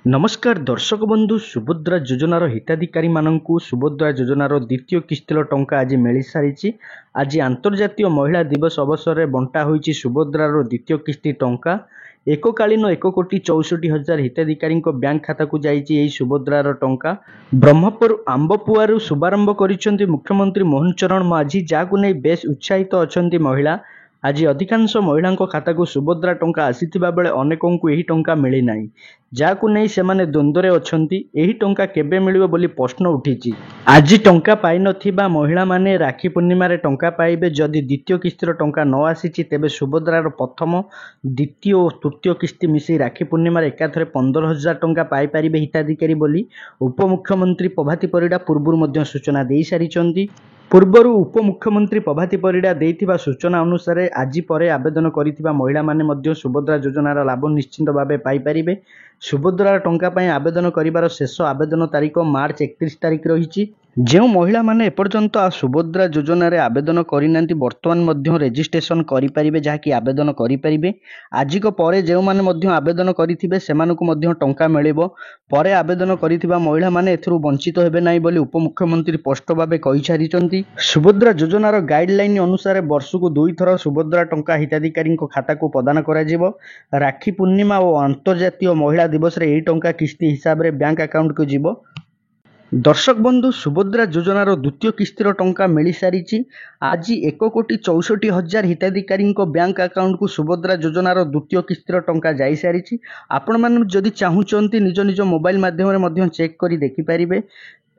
नमस्कार दर्शक बंधु सुभद्रा योजनार हिताधिकारी मानकु सुभद्रा योजनार द्वितीय किस्तिर टंका आज मिल सारी। आज अंतर्जातीय महिला दिवस अवसर में बंटा होईची सुभद्रार द्वितीय किस्ती टंका। एककालीन 1,64,00,000 हिताधिकारी बैंक खाता को जाइए यही सुभद्रार टंका। ब्रह्मपुर आंबपुआर शुभारंभ करिसेंती मुख्यमंत्री मोहन चरण माझी, जहां नहीं बेस उत्साहित अच्छा महिला। आज अधिकांश महिला खाता को सुभद्रा टंका आसीथिबा बेले अनेकों को यही टंका मिली नाही, जाकु नहीं सेमाने द्वंद्व रे अछंती। यही टंका केबे मिलिबो बोली प्रश्न उठिची। आज टंका पाई नथिबा महिला माने राखी पूर्णिमा रे टंका पाइबे। जदि द्वितीय किस्तिर टंका न आसीची तेबे सुभद्रार प्रथम द्वितीय और तृतीय किस्ती मिसी राखी पूर्णिमा रे एकाथरे 15,000 टंका पाई पारिबे हिताधिकारी बोली उपमुख्यमंत्री प्रभाती परिडा पूर्वरु मध्य सूचना देई सारिचंती। पूर्वरु उपमुख्यमंत्री प्रभाती परिडा देइथिबा सूचना अनुसार आज पर आवेदन करिथिबा महिला माने मध्य सुभद्रा योजनार लाभ निश्चिंत भावे पाई पारिबे। सुभद्रा टंका पाई आवेदन करिवार शेष आवेदन तारीख मार्च 31 तारीख रही। जो महिला माने एपर्यंत सुभद्रा योजना रे आवेदन करिनांती वर्तमान मध्य रेजिस्ट्रेशन करि परिबे, जाकि आवेदन करि परिबे। आज को परे जो माने मध्य आवेदन करिथिबे सेमानकु मध्य टंका मिलिबो। परे आवेदन करिथिबा महिला माने एथरु वंचित हेबे नाही बोली उपमुख्यमंत्री स्पष्ट भावे कहि सारिचंती। सुभद्रा योजनार गाइडलाइन अनुसार वर्षकु 2 थर सुभद्रा टंका हिताधिकारी खाता को प्रदान करा जिवो। राखी पूर्णिमा और अंतर्जातीय महिला दिवस रे एही टंका किस्ती हिसाब रे बैंक अकाउंट को जिवो। दर्शक बंधु सुभद्रा योजनार द्वितीय किस्तिर टंका मिल सारी। आज 1,64,00,000 हिताधिकारी बैंक अकाउंट को सुभद्रा योजनार द्वितीय किस्तिर टंका जाई सारी। आपण माने जदि चाहूचंती निज निज मोबाइल माध्यम चेक करी देखि पारिबे।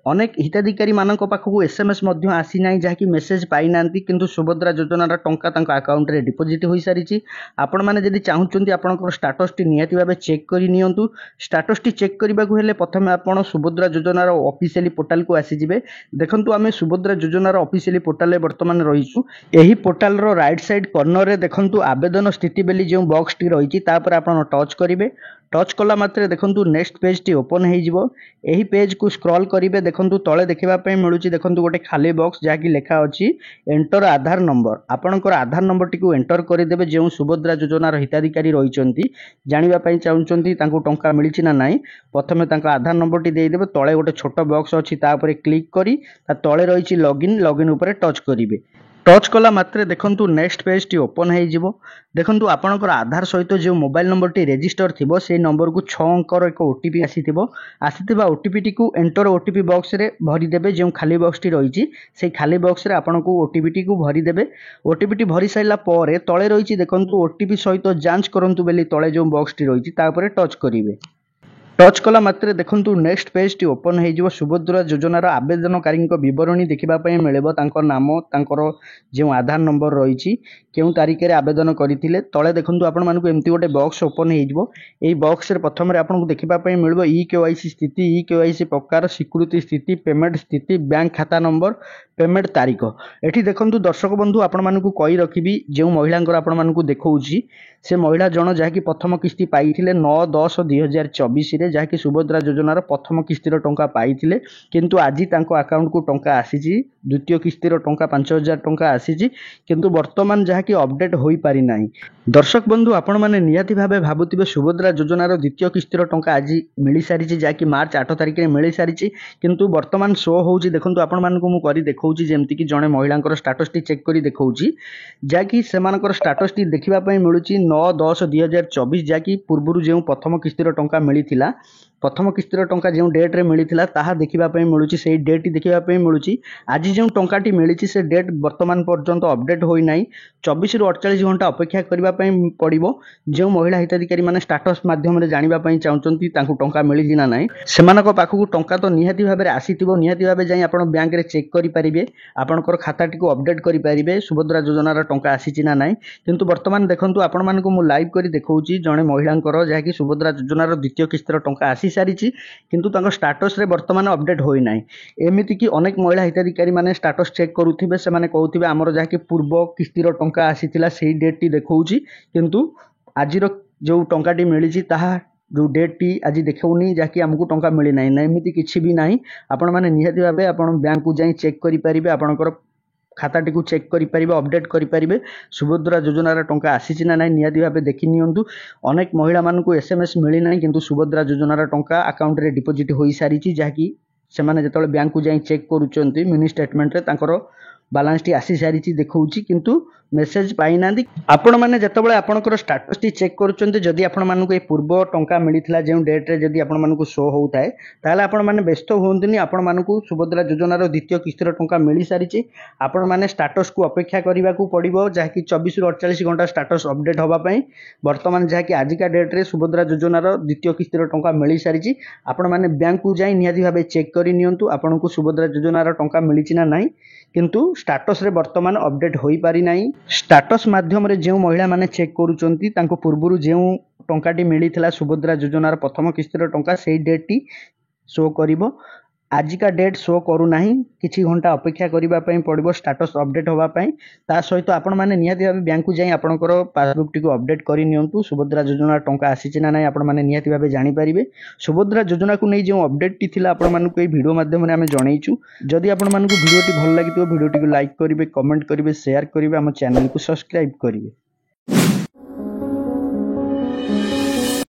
अनेक हिताधिकारी मानक पाखकु एसएमएस मध्य आसी नाही, जहाँकि मेसेज पाई नांती, किंतु सुभद्रा योजनार टंका तांको अकाउंट रे डिपोजिट होई सारिची। आपण माने जदि चाहूचंती आपनकर स्टेटस टी नियति भाबे चेक करि नियंतु। स्टेटस टी चेक करबाकू हेले प्रथमे आपण सुभद्रा योजनार ऑफिशियली पोर्टल को आसी जिवे। देखंतु आमे सुभद्रा योजनार ऑफिशियली पोर्टल रे वर्तमान रहिछु। एही portal row right side corner रे देखंतु आवेदन स्थिति बेली जो बॉक्स टी रहिची तापर आपण टच करिवे। टच कला मात्रे देखंतु नेक्स्ट पेज टी ओपन हो जिवो। एही पेज को स्क्रॉल करिवे। देखंतु तळे देखिबा पय मिलुची देखंतु गोटे खाली बॉक्स जहाँकि लेखा अछि एंटर आधार नंबर। आपणकर आधार नंबर टी को एंटर करिदेबे। जो सुभद्रा योजनार हिताधिकारी रहिचंती जानिबा पय चाहुचंती तांको टंका मिलिछि ना नाही, प्रथमे तांको आधार नंबर टी देइदेबे। तळे गोटे छोट बॉक्स अछि ता ऊपर क्लिक करी ता तळे रहिछि लॉगिन ऊपर टच करिवे। टच कला मात्रे देखंतु नेक्स्ट पेज टी ओपन हो जिवो। देखंतु आपणकर आधार सहित जो मोबाइल नंबर टी रजिस्टर थिबो से नंबर को 6 अंकर एक ओटीपी आसीथिबा ओटीपी टी को एंटर ओटीपी बॉक्स रे भरी देबे। जो खाली बॉक्स टी रहिछि से खाली बॉक्स रे आपनको ओटीपी टी को भरी देबे। ओटीपी टी भरी साइला परे तळे रहिछि देखंतु ओटीपी सहित जांच करंतु बेली तळे जो बॉक्स टी रहिछि ता ऊपर टच करिवे। टच कला मात्रे देखंतु नेक्स्ट पेज टी ओपन हो जिवो। सुभद्रा योजनार आवेदनकारी विवरणी देखिबा पय मिलिबो। तांको नाम, तांकर जो आधार नंबर रहिछि, केउ तारिख रे आवेदन करिथिले। तळे देखंतु आपण मानकु एम्ति गोटे बॉक्स ओपन हो जिवो। एई बॉक्स रे प्रथम रे आपनको देखिबा पय मिलिबो ई केवाईसी स्थिति, ई केवाईसी प्रकार, स्वीकृति स्थिति, पेमेंट स्थिति, बैंक खाता नंबर, पेमेंट तारीख। एठी देखंतु दर्शक बंधु आपण मानकु कहि रखिबी जो महिलांकर आपण मानकु देखौछि से महिला जण जहाँकि प्रथम किस्ती पाइथिले 9/10/2024 रे, जहाँकि सुभद्रा योजनार प्रथम किस्तिर टंका पाइथिले। किंतु आज तांको अकाउंट को टंका आसीची। द्वितीय किस्तिर टंका 5,000 टंका आसीची, किंतु वर्तमान जहाँकि अपडेट होई पारि नाही। दर्शक बंधु आपण माने नियति भाबे भाबुतिबे सुभद्रा योजनार द्वितीय किस्तिर टंका आज मिली सारिची, जहाँकि मार्च 8 तारिख रे मिली सारिची। किंतु वर्तमान शो होउची देखंतु आपण मानकु मु करी देखौची जेमति कि जणे महिलांकर स्टेटस टी चेक करी देखौची, जहाँकि सेमानकर स्टेटस टी देखिबा पय मिलुची 9/10/2024, जहाँकि पूर्वरु जो प्रथम किस्तिर टंका मिलिथिला, प्रथम किस्तिर टंका जो डेट रे मिलिथिला ताहा देखिबा पय मिलुची। सेही डेट टी देखिबा पय मिलुची। आज जो टंका टी मिलिची से डेट वर्तमान पर्यंत अपडेट होई नाही। 24 रु 48 घंटा अपेक्षा करबा पय पड़िबो। जो महिला हिताधिकारी माने स्टेटस माध्यम रे जानिबा पय चाहुचंती तांको टंका मिलिछि ना नाही, सेमानको पाखकु टंका तो निहाती भाबे आसीथिबो। निहाती भाबे जाई आपण बैंक रे चेक करि परिबे, आपणकर खाता टी को अपडेट करि परिबे सुभद्रा योजनार टंका आसीछि ना नाही। किंतु वर्तमान देखंतु आपण मानको मु लाइव करी देखौची जणे महिलांकर जहाँकि सुभद्रा योजनार द्वितीय किस्तिर टंका आसी सारिछि, किंतु तांको स्टेटस रे वर्तमान अपडेट होई नाही। एमिति कि अनेक महिला हिताधिकारी माने स्टेटस चेक करूथिबे, से माने कहउथिबे हमर जहाँकि पूर्व किस्तिर टंका आसीथिला सेही डेट टी देखौची, किंतु आजिर जो टंका टी मिलिछि ताहा जो डेट टी आज देखौनी, जहाँकि हमकु टंका मिली नाही। एमिति किछि भी नाही। आपण माने निहाती भाबे आपण बैंक को जाई चेक करि परिबे आपणकर खाताटी को चेक करें अपडेट करेंगे सुभद्रा योजनार टंका आसी ना नहीं निहाती भाव देखि नियंतु। अनेक महिला मानक एसएमएस मिली ना किंतु सुभद्रा योजनार टंका अकाउंट रे डिपोजिट हो सारी जहाँकि से जो बैंक को जाई चेक करुँच मिनी स्टेटमेंट रे तांकर बालांस टी आसी सारी देखा किंतु मेसेज पाई ना। आपण मैंने जितेबाला आपंकर स्टाटस टी चेक करुँच जदि आपण मानक पूर्व टंका मिलता जो डेट्रे जदि आपण मानक शो होता है ताहले आपण मैंने व्यस्त हुंतुनी। आपण मानक सुभद्रा योजनार द्वितीय किस्तिर टंका मिल सारी आपण मैंने स्टाटस को अपेक्षा करने को पड़ो जहाँकि 24 ରୁ 48 घंटा स्टाटस अपडेट होगापाई बर्तमान जहाँकि आजिका डेट्रे सुभद्रा योजनार द्वितीय किस्तिर टंका मिल सारी आपण मैंने बैंक को जाई निहाती भाव चेक कर नियंतु आपण को सुभद्रा योजनार टंका मिली ना नहीं किंतु स्टाटस रे वर्तमान अपडेट हो पारि नाही। स्टाटस माध्यम रे जो महिला माने चेक करूचंती तांको पूर्वरु जो टंकाटी मिलिथिला सुभद्रा योजनार प्रथम किस्तिर टंका सेही डेट टी शो करिवो। आजिका डेट शो करू नाही किछि घंटा अपेक्षा करिबा पई पड़िबो स्टाटस अपडेट होबा पई। ता सहित आपण माने निहाती भाबे बैंक को जाई आपनकर पासबुक टी को अपडेट करि नियंतु सुभद्रा योजना टंका आसीछि ना नाही आपण माने निहाती भाबे जानि परिबे। सुभद्रा योजना को नै जो अपडेट टी थिला आपण मानकु ए वीडियो माध्यम रे हमें जणैछु। जदि आपण मानकु वीडियो टी भल लागितो वीडियो टी को लाइक करिवे कमेंट करिवे शेयर करिवे हम चैनल को सब्सक्राइब करिवे।